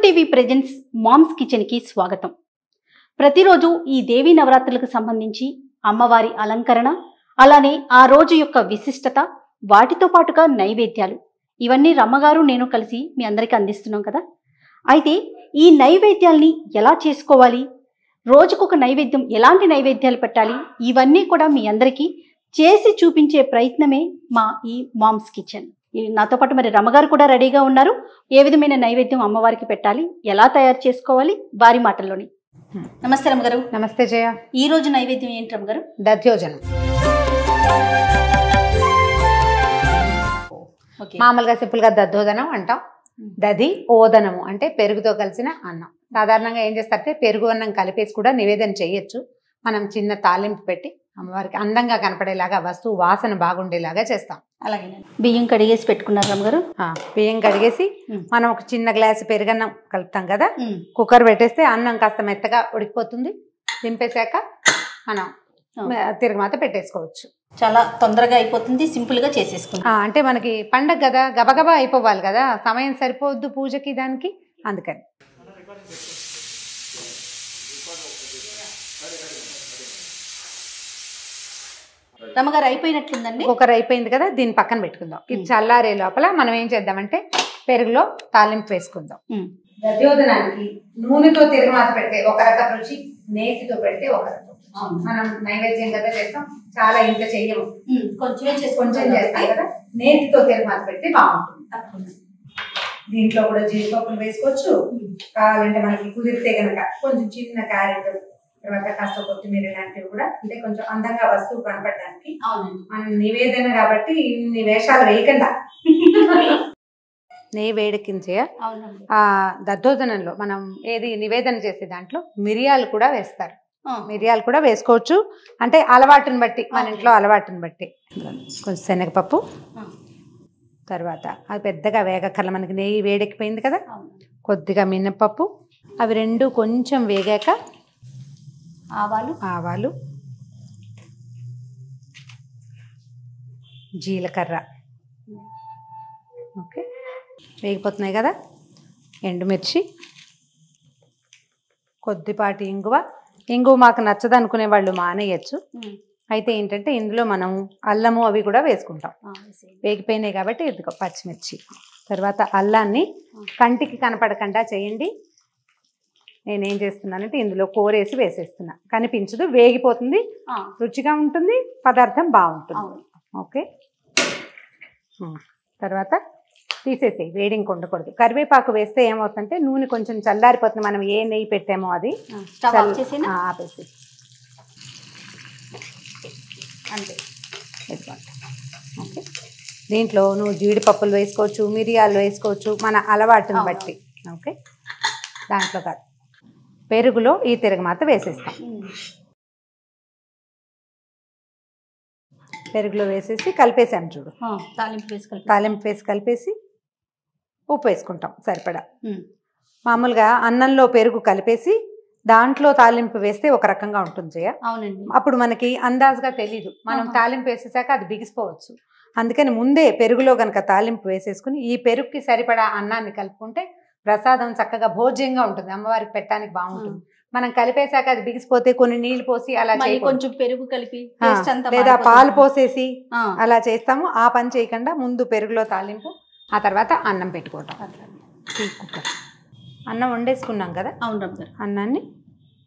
TV presents moms kitchen కి స్వాగతం. ప్రతిరోజు ఈ దేవీ నవరాత్రులకు సంబంధించి అమ్మవారి అలంకరణ, అలానే ఆ రోజు యొక్క విశిష్టత, వాటితో పాటుగా నైవేద్యాలు, ఇవన్నీ రమ్మగారు నేను కలిసి మీ అందరికీ అందిస్తున్నాం కదా. అయితే ఈ నైవేద్యాల్ని ఎలా చేసుకోవాలి, రోజుకొక నైవేద్యం, ఎలాంటి నైవేద్యాలు పెట్టాలి, ఇవన్నీ కూడా మీ అందరికీ చేసి చూపించే ప్రయత్నమే మా ఈ మామ్స్ కిచెన్. నాతో పాటు మరి రమ్మగారు కూడా రెడీగా ఉన్నారు. ఏ విధమైన నైవేద్యం అమ్మవారికి పెట్టాలి, ఎలా తయారు చేసుకోవాలి, వారి మాటల్లోని. నమస్తే రమ్మగారు. నమస్తే జయ. ఈ రోజు నైవేద్యం ఏంటి రమ్మగారు? దధ్యోజనం. మామూలుగా సింపుల్ గా దద్దోదనం అంటాం. దధి ఓదనము అంటే పెరుగుతో కలిసిన అన్నం. సాధారణంగా ఏం చేస్తారంటే పెరుగు అన్నం కలిపేసి కూడా నివేదన చేయొచ్చు. మనం చిన్న తాలింపు పెట్టి అమ్మవారికి అందంగా కనపడేలాగా, వస్తువు వాసన బాగుండేలాగా చేస్తాం. అలాగే బియ్యం కడిగేసి పెట్టుకున్నారు రమ్మగారు. బియ్యం కడిగేసి మనం ఒక చిన్న గ్లాసు పెరుగన్నం కలుపుతాం కదా, కుక్కర్ పెట్టేస్తే అన్నం కాస్త మెత్తగా ఉడికిపోతుంది. దింపేశాక మనం తిరగమాత పెట్టేసుకోవచ్చు. చాలా తొందరగా అయిపోతుంది, సింపుల్ గా చేసేసుకుంటాం. అంటే మనకి పండగ కదా, గబగబా అయిపోవాలి కదా, సమయం సరిపోద్దు పూజకి దానికి, అందుకని. రమ్మగారు అయిపోయినట్లుందండి. కుక్కర్ అయిపోయింది కదా, దీన్ని పక్కన పెట్టుకుందాం. ఇది చల్లారే లోపల మనం ఏం చేద్దామంటే పెరుగులో తాలింపు వేసుకుందాం. దధ్యోదనానికి నూనెతో తిరగమాత పెడితే ఒక రకం రుచి, నేతితో పెడితే ఒక రకం. మనం నైవేద్యం కదా చేస్తాం, చాలా ఇంత చెయ్యము, కొంచెం చేస్తాం కదా. నేతితో తిరగమాత పెడితే బాగుంటుంది. దీంట్లో కూడా జీడిపప్పులు వేసుకోవచ్చు. కావాలంటే మనకి కుదిరితే కనుక కొంచెం చిన్న క్యారెట్, తర్వాత కాస్త కొత్తిమీర లాంటివి కూడా, అంటే కొంచెం అందంగా వస్తువు కనపడడానికి. మన నివేదన కాబట్టి ఇన్ని వేషాలు వేయకుండా నెయ్యి వేడెక్కించే ఆ దద్దోజనంలో మనం ఏది నివేదన చేసే దాంట్లో మిరియాలు కూడా వేస్తారు. మిరియాలు కూడా వేసుకోవచ్చు, అంటే అలవాటుని బట్టి, మన ఇంట్లో అలవాటుని బట్టి. కొంచెం శనగపప్పు, తర్వాత అది పెద్దగా వేగక్కర్ల, మనకి నెయ్యి వేడెక్కిపోయింది కదా. కొద్దిగా మినపప్పు, అవి రెండు కొంచెం వేగాక ఆవాలు, జీలకర్ర, ఓకే వేగిపోతున్నాయి కదా. ఎండుమిర్చి, కొద్దిపాటి ఇంగువ మాకు నచ్చదు అనుకునే వాళ్ళు మానేయచ్చు. అయితే ఏంటంటే ఇందులో మనం అల్లము అవి కూడా వేసుకుంటాం. వేగిపోయినాయి కాబట్టి ఇదిగో పచ్చిమిర్చి. తర్వాత అల్లాన్ని కంటికి కనపడకుండా చేయండి. నేనేం చేస్తున్నానంటే ఇందులో కూరేసి వేసేస్తున్నా, కనిపించదు, వేగిపోతుంది, రుచిగా ఉంటుంది, పదార్థం బాగుంటుంది. ఓకే, తర్వాత తీసేసి వేడింగ్ ఉండకూడదు. కరివేపాకు వేస్తే ఏమవుతుందంటే నూనె కొంచెం చల్లారిపోతుంది, మనం ఏ నెయ్యి పెట్టామో అది ఆపేసి అంతే. ఓకే, దీంట్లో నువ్వు జీడిపప్పులు వేసుకోవచ్చు, మిరియాలు వేసుకోవచ్చు, మన అలవాటుని బట్టి. ఓకే, దాంట్లో కాదు, పెరుగులో ఈ తిరగమాత వేసేస్తాం. పెరుగులో వేసేసి కలిపేసాం చూడు, తాలింపు వేసి కలిపేసి ఉప్పు వేసుకుంటాం సరిపడా. మామూలుగా అన్నంలో పెరుగు కలిపేసి దాంట్లో తాలింపు వేస్తే ఒక రకంగా ఉంటుంది జయ. అవునండి, అప్పుడు మనకి అందాజుగా తెలీదు, మనం తాలింపు వేసేసాక అది బిగిసిపోవచ్చు. అందుకని ముందే పెరుగులో కనుక తాలింపు వేసేసుకుని ఈ పెరుగుకి సరిపడా అన్నాన్ని కలుపుకుంటే ప్రసాదం చక్కగా భోజ్యంగా ఉంటుంది, అమ్మవారికి పెట్టడానికి బాగుంటుంది. మనం కలిపేశాక అది బిగిసిపోతే కొన్ని నీళ్లు పోసి అలా కొంచెం పెరుగు కలిపి లేదా పాలు పోసేసి అలా చేస్తాము. ఆ పని చేయకుండా ముందు పెరుగులో తాలింపు, ఆ తర్వాత అన్నం పెట్టుకుంటాం. అన్నం వండేసుకున్నాం కదా, అన్నాన్ని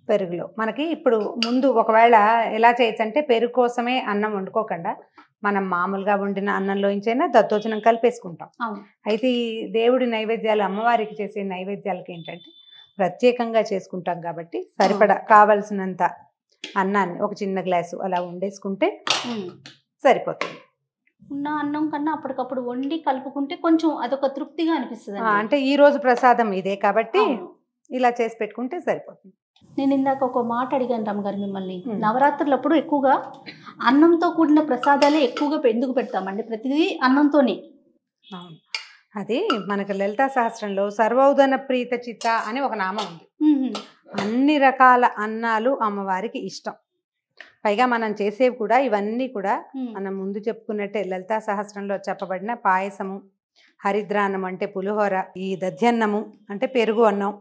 పెరుగులో మనకి ఇప్పుడు ముందు ఒకవేళ ఎలా చేయొచ్చు అంటే పెరుగు కోసమే అన్నం వండుకోకుండా మనం మామూలుగా వండిన అన్నంలోంచైనా దద్దోజనం కలిపేసుకుంటాం. అయితే ఈ దేవుడి నైవేద్యాలు, అమ్మవారికి చేసే నైవేద్యాలకి ఏంటంటే ప్రత్యేకంగా చేసుకుంటాం కాబట్టి సరిపడా కావలసినంత అన్నాన్ని ఒక చిన్న గ్లాసు అలా వండేసుకుంటే సరిపోతుంది. ఉన్న అన్నం కన్నా అప్పటికప్పుడు వండి కలుపుకుంటే కొంచెం అదొక తృప్తిగా అనిపిస్తుంది. అంటే ఈ రోజు ప్రసాదం ఇదే కాబట్టి ఇలా చేసి పెట్టుకుంటే సరిపోతుంది. నేను ఇందాక ఒక మాట అడిగాను రమ్మగారు మిమ్మల్ని, నవరాత్రులప్పుడు ఎక్కువగా అన్నంతో కూడిన ప్రసాదాలే ఎక్కువగా ఎందుకు పెడతామండి? ప్రతిదీ అన్నంతోనే. అది మనకు లలితా సహస్రంలో సర్వౌదన ప్రీత చిత్త అని ఒక నామం ఉంది. అన్ని రకాల అన్నాలు అమ్మవారికి ఇష్టం. పైగా మనం చేసేవి కూడా ఇవన్నీ కూడా మనం ముందు చెప్పుకున్నట్టే లలితా సహస్రంలో చెప్పబడిన పాయసము, హరిద్రాన్నం అంటే పులిహోర, ఈ దధ్యన్నము అంటే పెరుగు అన్నం,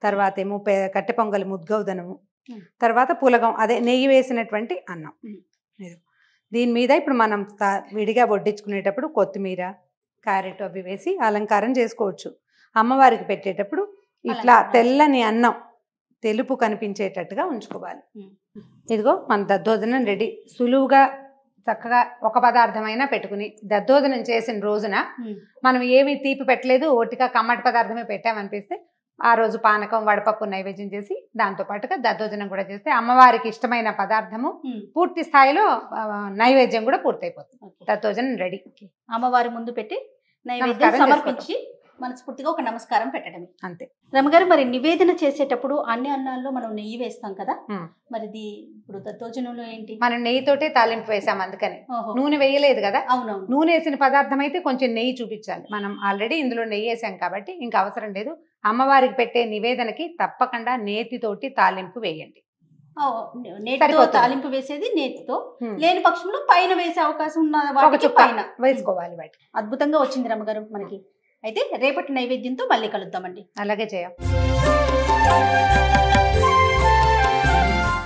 తర్వాత ఏమో కట్టె పొంగలి ముద్గౌదనము, తర్వాత పులగం అదే నెయ్యి వేసినటువంటి అన్నం. దీని మీద ఇప్పుడు మనం విడిగా వడ్డించుకునేటప్పుడు కొత్తిమీర, క్యారెట్ అవి వేసి అలంకారం చేసుకోవచ్చు. అమ్మవారికి పెట్టేటప్పుడు ఇట్లా తెల్లని అన్నం తెలుపు కనిపించేటట్టుగా ఉంచుకోవాలి. ఇదిగో మన దద్దోజనం రెడీ. సులువుగా చక్కగా ఒక పదార్థమైనా పెట్టుకుని దద్దోజనం చేసిన రోజున మనం ఏమి తీపి పెట్టలేదు, ఒట్టిగా కమ్మటి పదార్థమే పెట్టామనిపిస్తే ఆ రోజు పానకం, వడపప్పు నైవేద్యం చేసి దాంతో పాటుగా దద్దోజనం కూడా చేస్తే అమ్మవారికి ఇష్టమైన పదార్థము పూర్తి స్థాయిలో నైవేద్యం కూడా పూర్తయిపోతుంది. దద్దోజనం రెడీ. అమ్మవారి ముందు పెట్టి నైవేద్యం సమర్పించి మనస్ఫూర్తిగా ఒక నమస్కారం పెట్టడమే అంతే. రమగారు, మరి నివేదన చేసేటప్పుడు అన్ని అన్నాల్లో మనం నెయ్యి వేస్తాం కదా, మరి ఇప్పుడు దద్దోజనంలో ఏంటి? మనం నెయ్యితోటే తాలింపు వేసాం, అందుకని నూనె వేయలేదు కదా. అవునవును. నూనె వేసిన పదార్థం అయితే కొంచెం నెయ్యి చూపించాలి. మనం ఆల్రెడీ ఇందులో నెయ్యి వేసాం కాబట్టి ఇంకా అవసరం లేదు. అమ్మవారికి పెట్టే నివేదనకి తప్పకుండా నేతితోటి తాలింపు వేయండి. నేతితో తాలింపు వేసేది నేతితో, లేని పక్షంలో పైన వేసే అవకాశం ఉన్న పైన వేసుకోవాలి. వాటి అద్భుతంగా వచ్చింది రమగారు మనకి. అయితే రేపటి నైవేద్యంతో మళ్ళీ కలుద్దామండి. అలాగే చేయం.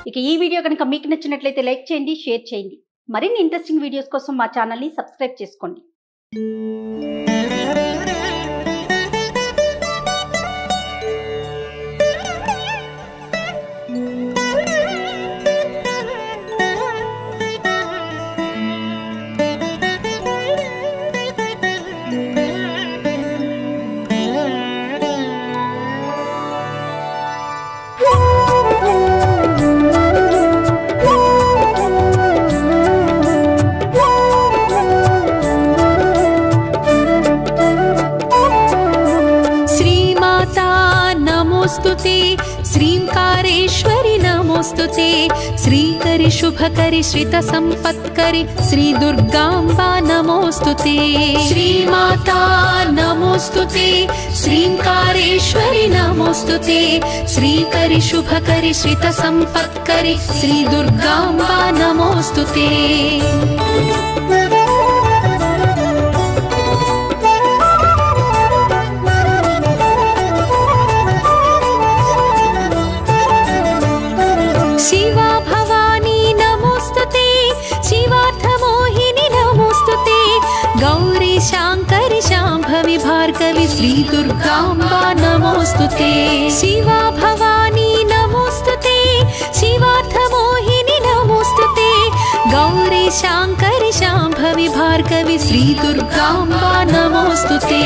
ఇక ఈ వీడియో కనుక మీకు నచ్చినట్లయితే లైక్ చేయండి, షేర్ చేయండి. మరిన్ని ఇంట్రెస్టింగ్ వీడియోస్ కోసం మా ఛానల్ని సబ్స్క్రైబ్ చేసుకోండి. नमोस्तुते श्रींकारेश्वरि नमोस्तुते श्रीकरि शुभकरि श्रित संपत्करि श्री दुर्गांबा नमोस्तुते श्रीमाता नमोस्तुते श्रींकारेश्वरि नमोस्तुते श्रीकरि शुभकरि श्रित संपत्करि श्री दुर्गांबा नमोस्तुते शिवा भवानी नमोस्तुते शिवार्थमोहिनी नमोस्तुते गौरी शांकरि शांभवी भार्गवी श्री दुर्गांबा नमोस्तुते शिवा भवानी नमोस्तुते शिवार्थमोहिनी नमोस्तुते गौरी शांकरि शांभवी भार्गवी श्री दुर्गांबा नमोस्तुते।